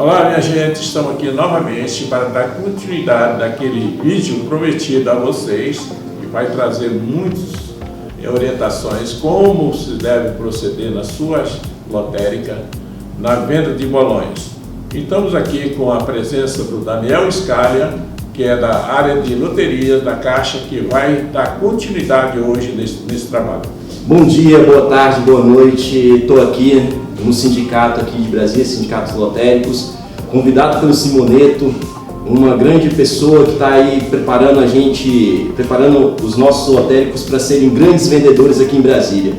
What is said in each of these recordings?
Olá, minha gente, estamos aqui novamente para dar continuidade daquele vídeo prometido a vocês, que vai trazer muitas orientações como se deve proceder na sua lotérica, na venda de bolões. Estamos aqui com a presença do Daniel Scalia, que é da área de loterias da Caixa, que vai dar continuidade hoje nesse trabalho. Bom dia, boa tarde, boa noite. Estou aqui no sindicato aqui de Brasília, Sindicatos Lotéricos, convidado pelo Simoneto, uma grande pessoa que está aí preparando os nossos lotéricos para serem grandes vendedores aqui em Brasília.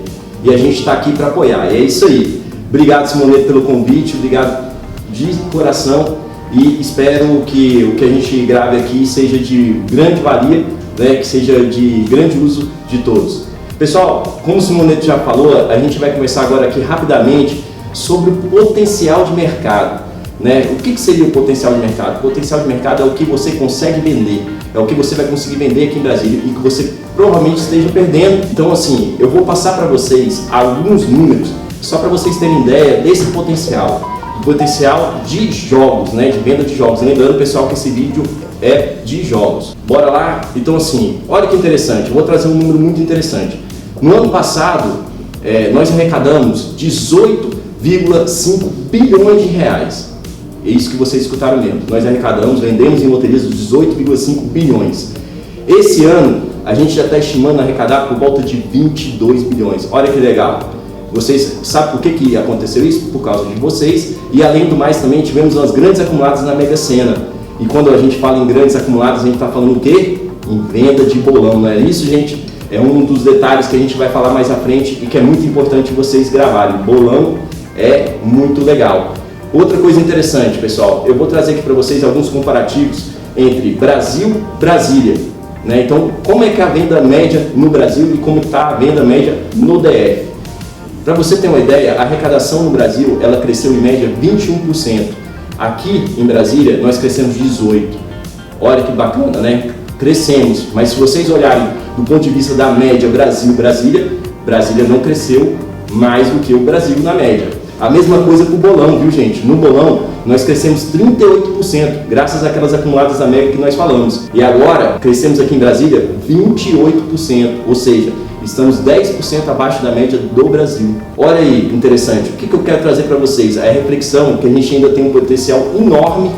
E a gente está aqui para apoiar, e é isso aí. Obrigado, Simoneto, pelo convite, obrigado de coração e espero que o que a gente grave aqui seja de grande valia, né, que seja de grande uso de todos. Pessoal, como o Simoneto já falou, a gente vai começar agora aqui rapidamente sobre o potencial de mercado. Né? O que seria o potencial de mercado? O potencial de mercado é o que você consegue vender, é o que você vai conseguir vender aqui em Brasília e que você provavelmente esteja perdendo. Então assim, eu vou passar para vocês alguns números, só para vocês terem ideia desse potencial. O potencial de jogos, né? De venda de jogos. Lembrando, pessoal, que esse vídeo é de jogos. Bora lá? Então assim, olha que interessante, eu vou trazer um número muito interessante. No ano passado, nós arrecadamos 18,5 bilhões de reais. É isso que vocês escutaram mesmo. Nós arrecadamos, vendemos em loterias 18,5 bilhões. Esse ano, a gente já está estimando arrecadar por volta de 22 bilhões. Olha que legal. Vocês sabem por que aconteceu isso? Por causa de vocês. E além do mais, também tivemos umas grandes acumuladas na Mega Sena. E quando a gente fala em grandes acumuladas, a gente está falando o quê? Em venda de bolão, não é isso, gente? É um dos detalhes que a gente vai falar mais à frente e que é muito importante vocês gravarem. Bolão é muito legal. Outra coisa interessante, pessoal, eu vou trazer aqui para vocês alguns comparativos entre Brasil e Brasília. Né? Então, como é que é a venda média no Brasil e como está a venda média no DF? Para você ter uma ideia, a arrecadação no Brasil ela cresceu em média 21%. Aqui em Brasília, nós crescemos 18%. Olha que bacana, né? Crescemos, mas se vocês olharem do ponto de vista da média Brasil-Brasília, Brasília não cresceu mais do que o Brasil na média. A mesma coisa para o bolão, viu, gente? No bolão, nós crescemos 38%, graças àquelas acumuladas da Mega que nós falamos. E agora, crescemos aqui em Brasília 28%, ou seja, estamos 10% abaixo da média do Brasil. Olha aí, interessante. O que eu quero trazer para vocês? É a reflexão que a gente ainda tem um potencial enorme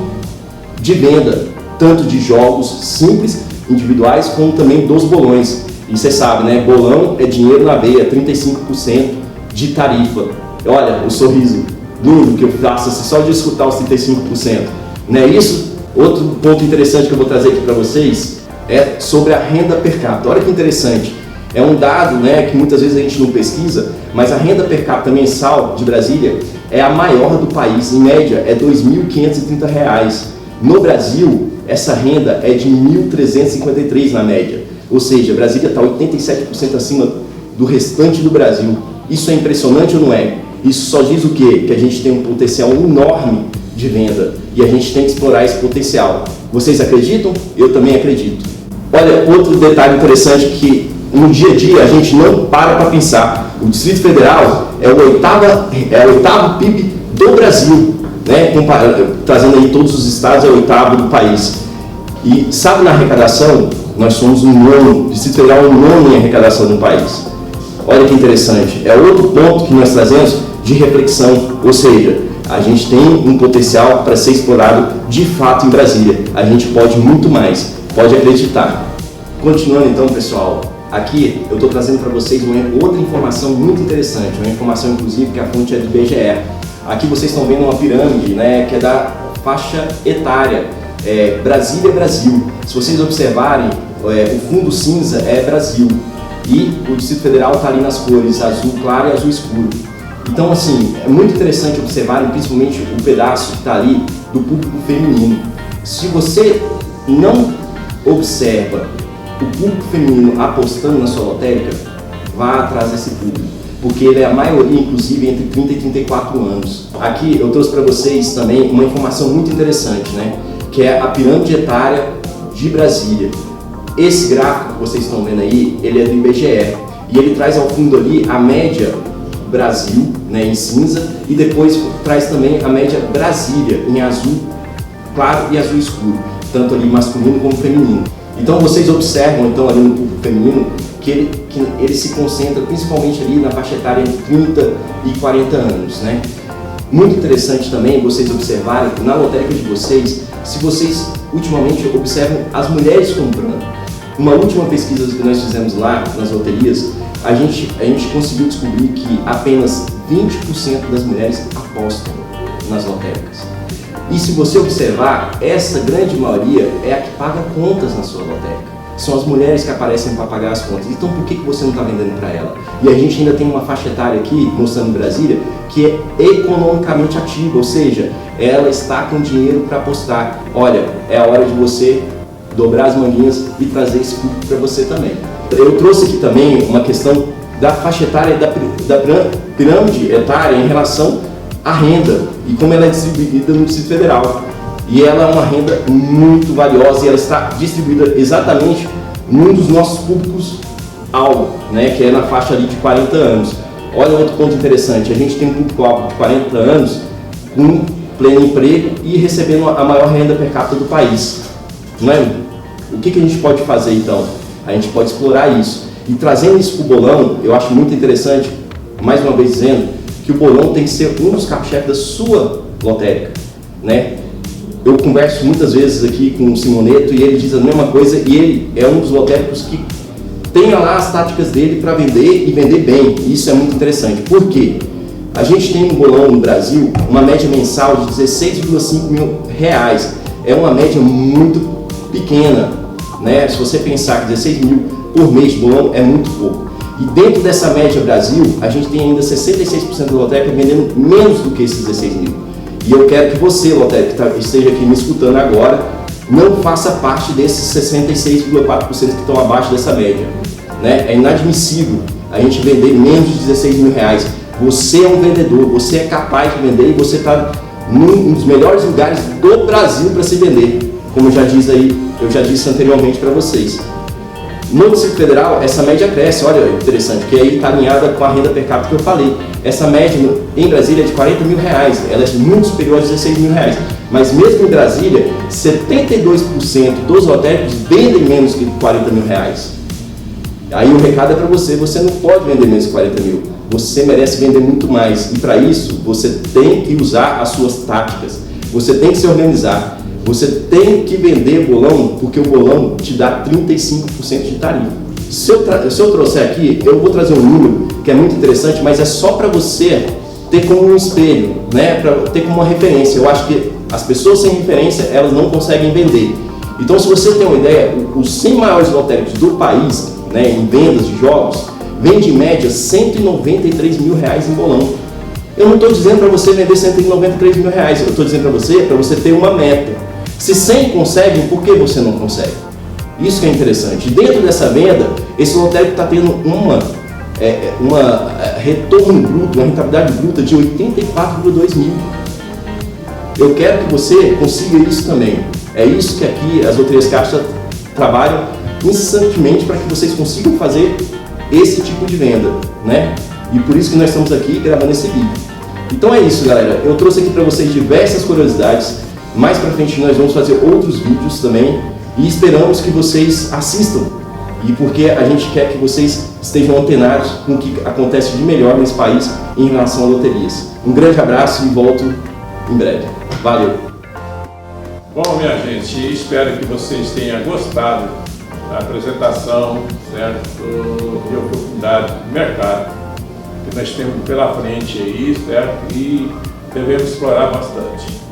de venda, tanto de jogos simples, individuais, como também dos bolões. E você sabe, né? Bolão é dinheiro na veia, 35% de tarifa. Olha o sorriso lindo que eu faço só de escutar os 35%. Não é isso? Outro ponto interessante que eu vou trazer aqui para vocês é sobre a renda per capita. Olha que interessante. É um dado, né, que muitas vezes a gente não pesquisa, mas a renda per capita mensal de Brasília é a maior do país. Em média, é R$ 2.530. No Brasil, essa renda é de R$ 1.353 na média. Ou seja, Brasília está 87% acima do restante do Brasil. Isso é impressionante ou não é? Isso só diz o quê? Que a gente tem um potencial enorme de venda e a gente tem que explorar esse potencial. Vocês acreditam? Eu também acredito. Olha, outro detalhe interessante que no dia a dia a gente não para pensar. O Distrito Federal é o oitavo PIB do Brasil, né? Trazendo aí todos os estados, é o oitavo do país. E sabe, na arrecadação, nós somos o nono, o Distrito Federal é o nono em arrecadação no país. Olha que interessante, é outro ponto que nós trazemos de reflexão, ou seja, a gente tem um potencial para ser explorado de fato em Brasília. A gente pode muito mais, pode acreditar. Continuando então, pessoal, aqui eu estou trazendo para vocês outra informação muito interessante, uma informação inclusive que a fonte é do IBGE. Aqui vocês estão vendo uma pirâmide, né, que é da faixa etária, Brasília é Brasil. Se vocês observarem, o fundo cinza é Brasil. E o Distrito Federal está ali nas cores azul claro e azul escuro. Então, assim, é muito interessante observarem principalmente o pedaço que está ali do público feminino. Se você não observa o público feminino apostando na sua lotérica, vá atrás desse público, porque ele é a maioria, inclusive, entre 30 e 34 anos. Aqui eu trouxe para vocês também uma informação muito interessante, né? Que é a pirâmide etária de Brasília. Esse gráfico que vocês estão vendo aí, ele é do IBGE e ele traz ao fundo ali a média Brasil, né, em cinza, e depois traz também a média Brasília em azul claro e azul escuro, tanto ali masculino como feminino. Então vocês observam então ali no público feminino que ele se concentra principalmente ali na faixa etária entre 30 e 40 anos, né? Muito interessante também vocês observarem que na lotérica de vocês, se vocês ultimamente observam as mulheres comprando. Uma última pesquisa que nós fizemos lá nas loterias, a gente conseguiu descobrir que apenas 20% das mulheres apostam nas lotéricas. E se você observar, essa grande maioria é a que paga contas na sua lotérica. São as mulheres que aparecem para pagar as contas. Então por que você não está vendendo para ela? E a gente ainda tem uma faixa etária aqui, mostrando em Brasília, que é economicamente ativa, ou seja, ela está com dinheiro para apostar. Olha, é a hora de você dobrar as manguinhas e trazer esse público para você também. Eu trouxe aqui também uma questão da faixa etária, da pirâmide etária em relação à renda e como ela é distribuída no Distrito Federal. E ela é uma renda muito valiosa e ela está distribuída exatamente num dos nossos públicos-alvo, né, que é na faixa ali de 40 anos. Olha outro ponto interessante, a gente tem um público-alvo de 40 anos com pleno emprego e recebendo a maior renda per capita do país. Não é? O que a gente pode fazer então? A gente pode explorar isso. E trazendo isso para o bolão, eu acho muito interessante, mais uma vez dizendo, que o bolão tem que ser um dos carros-chefes da sua lotérica, né? Eu converso muitas vezes aqui com o Simoneto e ele diz a mesma coisa, e ele é um dos lotéricos que tem lá as táticas dele para vender e vender bem. E isso é muito interessante. Por quê? A gente tem no bolão no Brasil uma média mensal de R$16,5 mil. É uma média muito pequena, né? Se você pensar que 16 mil por mês de bolão é muito pouco. E dentro dessa média Brasil, a gente tem ainda 66% da lotérica vendendo menos do que esses 16 mil. E eu quero que você, lotérico, que esteja aqui me escutando agora, não faça parte desses 66,4% que estão abaixo dessa média, né? É inadmissível a gente vender menos de R$16 mil. Você é um vendedor, você é capaz de vender e você está num dos melhores lugares do Brasil para se vender, como eu já disse anteriormente para vocês. No Distrito Federal, essa média cresce, olha, interessante, que aí está alinhada com a renda per capita que eu falei. Essa média em Brasília é de R$40 mil, ela é muito superior a R$16 mil. Mas mesmo em Brasília, 72% dos lotéricos vendem menos que R$40 mil. Aí o recado é para você, você não pode vender menos que 40 mil, você merece vender muito mais. E para isso, você tem que usar as suas táticas, você tem que se organizar. Você tem que vender bolão, porque o bolão te dá 35% de tarifa. Se eu trouxer aqui, eu vou trazer um número que é muito interessante, mas é só para você ter como um espelho, né? Para ter como uma referência. Eu acho que as pessoas sem referência, elas não conseguem vender. Então, se você tem uma ideia, os 100 maiores lotéricos do país, né, em vendas de jogos, vende em média R$193 mil em bolão. Eu não estou dizendo para você vender R$193 mil, eu estou dizendo para você ter uma meta. Se 100 conseguem, por que você não consegue? Isso que é interessante. Dentro dessa venda, esse lotérico está tendo uma retorno bruto, uma rentabilidade bruta de 84,2 mil. Eu quero que você consiga isso também. É isso que aqui as loterias Caixa trabalham incessantemente para que vocês consigam fazer esse tipo de venda, né? E por isso que nós estamos aqui gravando esse vídeo. Então é isso, galera. Eu trouxe aqui para vocês diversas curiosidades. Mais para frente nós vamos fazer outros vídeos também e esperamos que vocês assistam, e porque a gente quer que vocês estejam antenados com o que acontece de melhor nesse país em relação a loterias. Um grande abraço e volto em breve. Valeu! Bom, minha gente, espero que vocês tenham gostado da apresentação, certo, de oportunidade de mercado que nós temos pela frente aí, certo, e devemos explorar bastante.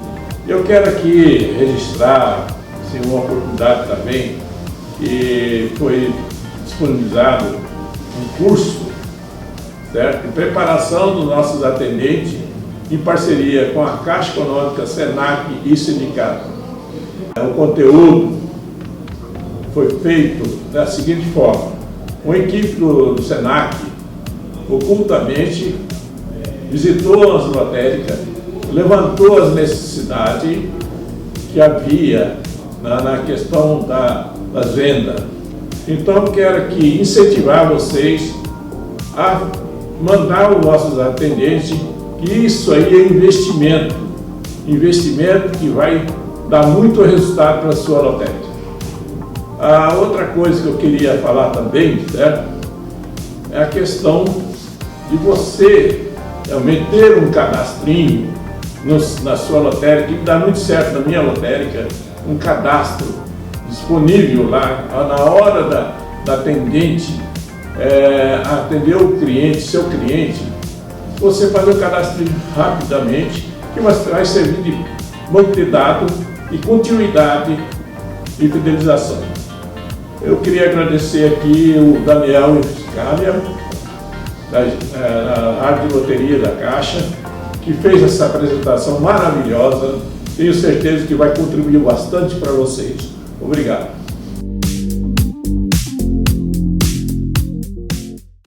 Eu quero aqui registrar uma oportunidade também, que foi disponibilizado um curso, certo, de preparação dos nossos atendentes em parceria com a Caixa Econômica, Senac e Sindicato. O conteúdo foi feito da seguinte forma: uma equipe do Senac ocultamente visitou as lotéricas, levantou as necessidades que havia na questão das vendas. Então, quero aqui incentivar vocês a mandar os nossos atendentes, que isso aí é investimento que vai dar muito resultado para a sua lotérica. A outra coisa que eu queria falar também, certo? É a questão de você meter um cadastrinho na sua lotérica, que dá muito certo na minha lotérica, um cadastro disponível lá, na hora da atendente atender o cliente, seu cliente, você fazer o cadastro rapidamente, que vai servir de banco de dados e continuidade e fidelização. Eu queria agradecer aqui o Daniel Scalia, da área de loteria da Caixa, que fez essa apresentação maravilhosa. Tenho certeza que vai contribuir bastante para vocês. Obrigado.